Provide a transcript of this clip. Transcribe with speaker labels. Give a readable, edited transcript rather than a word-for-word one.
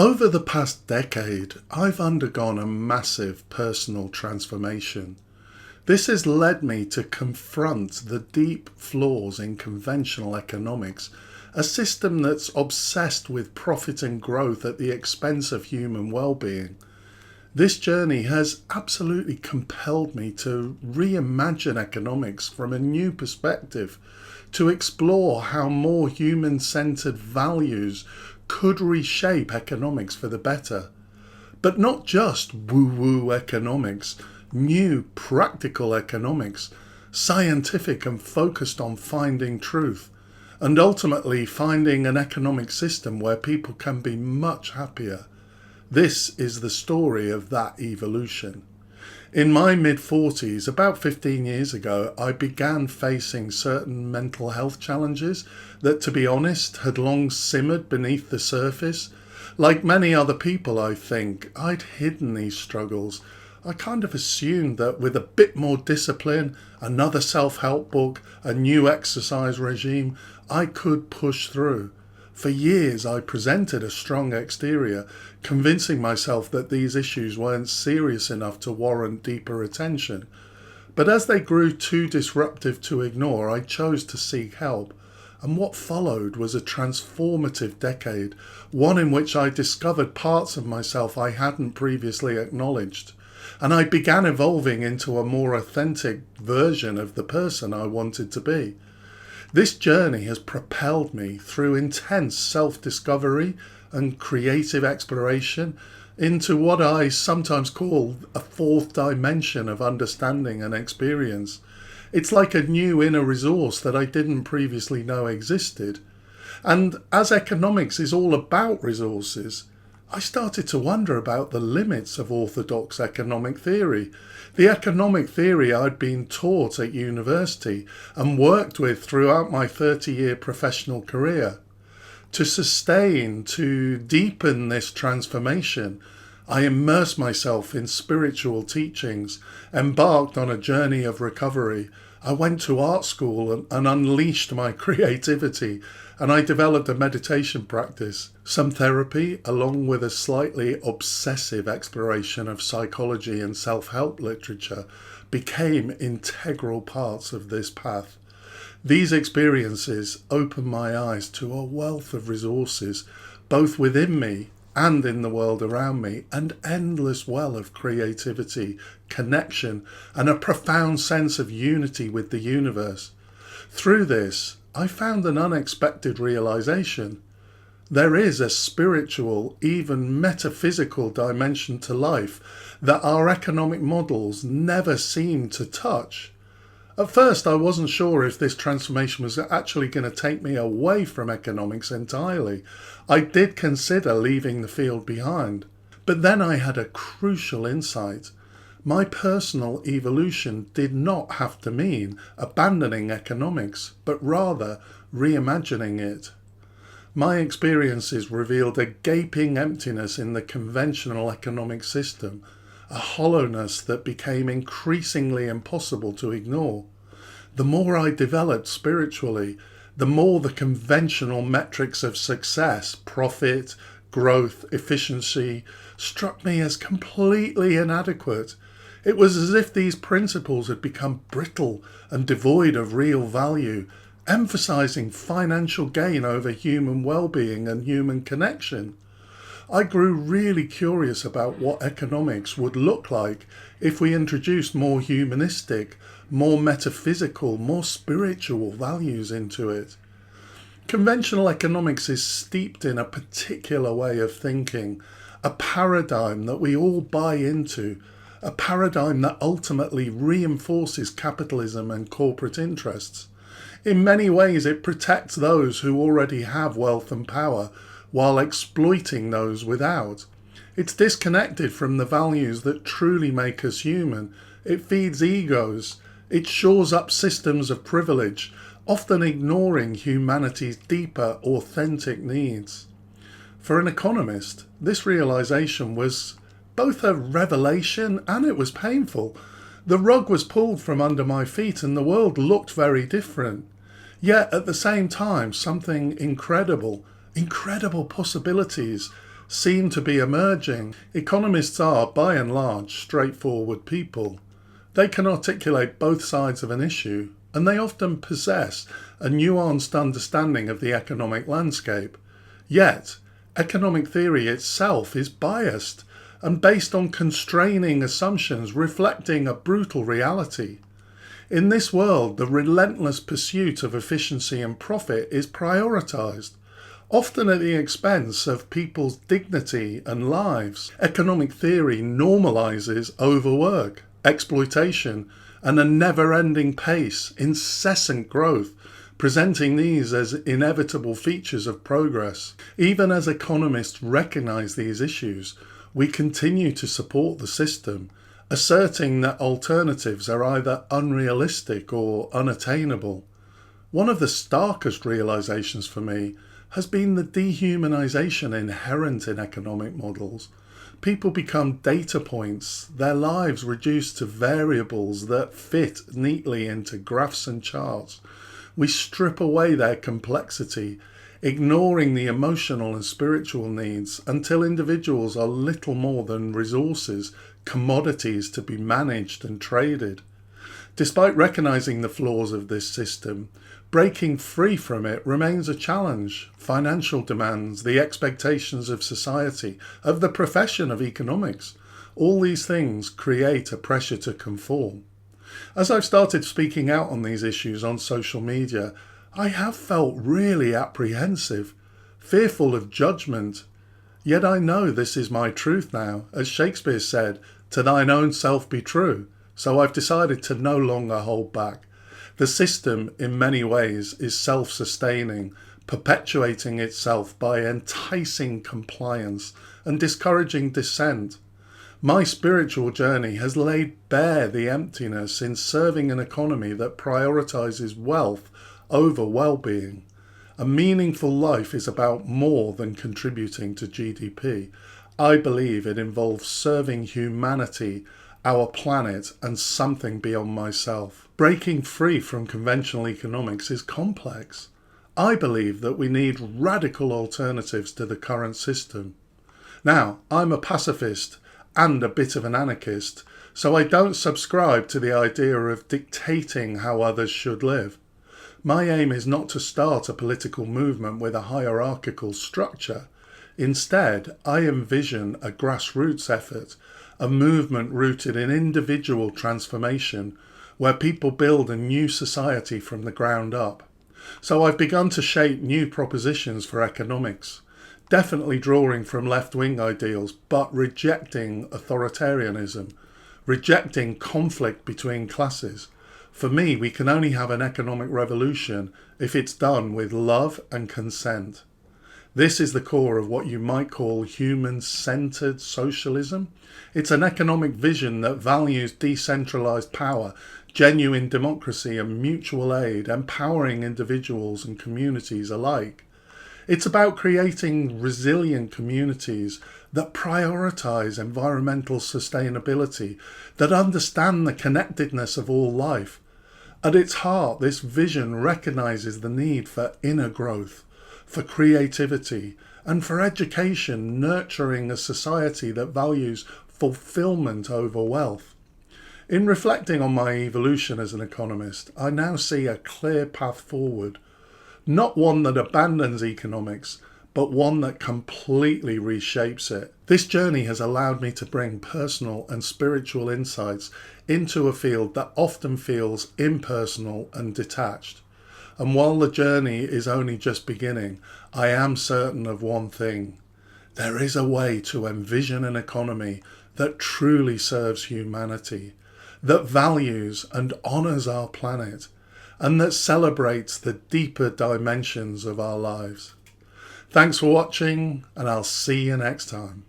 Speaker 1: Over the past decade, I've undergone a massive personal transformation. This has led me to confront the deep flaws in conventional economics, a system that's obsessed with profit and growth at the expense of human well-being. This journey has absolutely compelled me to reimagine economics from a new perspective, to explore how more human-centered values could reshape economics for the better. But not just woo-woo economics, new practical economics, scientific and focused on finding truth, and ultimately finding an economic system where people can be much happier. This is the story of that evolution. In my mid-40s, about 15 years ago, I began facing certain mental health challenges that, to be honest, had long simmered beneath the surface. Like many other people, I think, I'd hidden these struggles. I kind of assumed that with a bit more discipline, another self-help book, a new exercise regime, I could push through. For years, I presented a strong exterior, convincing myself that these issues weren't serious enough to warrant deeper attention. But as they grew too disruptive to ignore, I chose to seek help. And what followed was a transformative decade, one in which I discovered parts of myself I hadn't previously acknowledged. And I began evolving into a more authentic version of the person I wanted to be. This journey has propelled me through intense self-discovery and creative exploration into what I sometimes call a fourth dimension of understanding and experience. It's like a new inner resource that I didn't previously know existed. And as economics is all about resources, I started to wonder about the limits of orthodox economic theory, the economic theory I'd been taught at university and worked with throughout my 30-year professional career. To sustain, to deepen this transformation, I immersed myself in spiritual teachings, embarked on a journey of recovery. I went to art school and unleashed my creativity, and I developed a meditation practice, some therapy, along with a slightly obsessive exploration of psychology and self-help literature, became integral parts of this path. These experiences opened my eyes to a wealth of resources, both within me and in the world around me, an endless well of creativity, connection, and a profound sense of unity with the universe. Through this, I found an unexpected realization. There is a spiritual, even metaphysical dimension to life that our economic models never seem to touch. At first, I wasn't sure if this transformation was actually going to take me away from economics entirely. I did consider leaving the field behind. But then I had a crucial insight. My personal evolution did not have to mean abandoning economics, but rather reimagining it. My experiences revealed a gaping emptiness in the conventional economic system, a hollowness that became increasingly impossible to ignore. The more I developed spiritually, the more the conventional metrics of success, profit, growth, efficiency, struck me as completely inadequate. It was as if these principles had become brittle and devoid of real value, emphasizing financial gain over human well-being and human connection. I grew really curious about what economics would look like if we introduced more humanistic, more metaphysical, more spiritual values into it. Conventional economics is steeped in a particular way of thinking, a paradigm that we all buy into, a paradigm that ultimately reinforces capitalism and corporate interests. In many ways, it protects those who already have wealth and power, while exploiting those without. It's disconnected from the values that truly make us human. It feeds egos. It shores up systems of privilege, often ignoring humanity's deeper, authentic needs. For an economist, this realization was both a revelation and it was painful. The rug was pulled from under my feet and the world looked very different. Yet at the same time, something incredible possibilities seem to be emerging. Economists are, by and large, straightforward people. They can articulate both sides of an issue, and they often possess a nuanced understanding of the economic landscape. Yet, economic theory itself is biased and based on constraining assumptions reflecting a brutal reality. In this world, the relentless pursuit of efficiency and profit is prioritized, often at the expense of people's dignity and lives. Economic theory normalizes overwork, exploitation, and a never-ending pace, incessant growth, presenting these as inevitable features of progress. Even as economists recognize these issues, we continue to support the system, asserting that alternatives are either unrealistic or unattainable. One of the starkest realizations for me has been the dehumanization inherent in economic models. People become data points, their lives reduced to variables that fit neatly into graphs and charts. We strip away their complexity, ignoring the emotional and spiritual needs until individuals are little more than resources, commodities to be managed and traded. Despite recognizing the flaws of this system, breaking free from it remains a challenge. Financial demands, the expectations of society, of the profession of economics, all these things create a pressure to conform. As I've started speaking out on these issues on social media, I have felt really apprehensive, fearful of judgment. Yet I know this is my truth now. As Shakespeare said, "To thine own self be true." So I've decided to no longer hold back. The system, in many ways, is self-sustaining, perpetuating itself by enticing compliance and discouraging dissent. My spiritual journey has laid bare the emptiness in serving an economy that prioritizes wealth over well-being. A meaningful life is about more than contributing to GDP. I believe it involves serving humanity, our planet, and something beyond myself. Breaking free from conventional economics is complex. I believe that we need radical alternatives to the current system. Now, I'm a pacifist and a bit of an anarchist, so I don't subscribe to the idea of dictating how others should live. My aim is not to start a political movement with a hierarchical structure. Instead, I envision a grassroots effort, a movement rooted in individual transformation, where people build a new society from the ground up. So I've begun to shape new propositions for economics, definitely drawing from left-wing ideals, but rejecting authoritarianism, rejecting conflict between classes. For me, we can only have an economic revolution if it's done with love and consent. This is the core of what you might call human-centered socialism. It's an economic vision that values decentralized power, genuine democracy and mutual aid, empowering individuals and communities alike. It's about creating resilient communities that prioritize environmental sustainability, that understand the connectedness of all life. At its heart, this vision recognizes the need for inner growth, for creativity, and for education, nurturing a society that values fulfillment over wealth. In reflecting on my evolution as an economist, I now see a clear path forward, not one that abandons economics, but one that completely reshapes it. This journey has allowed me to bring personal and spiritual insights into a field that often feels impersonal and detached. And while the journey is only just beginning, I am certain of one thing. There is a way to envision an economy that truly serves humanity, that values and honours our planet, and that celebrates the deeper dimensions of our lives. Thanks for watching, and I'll see you next time.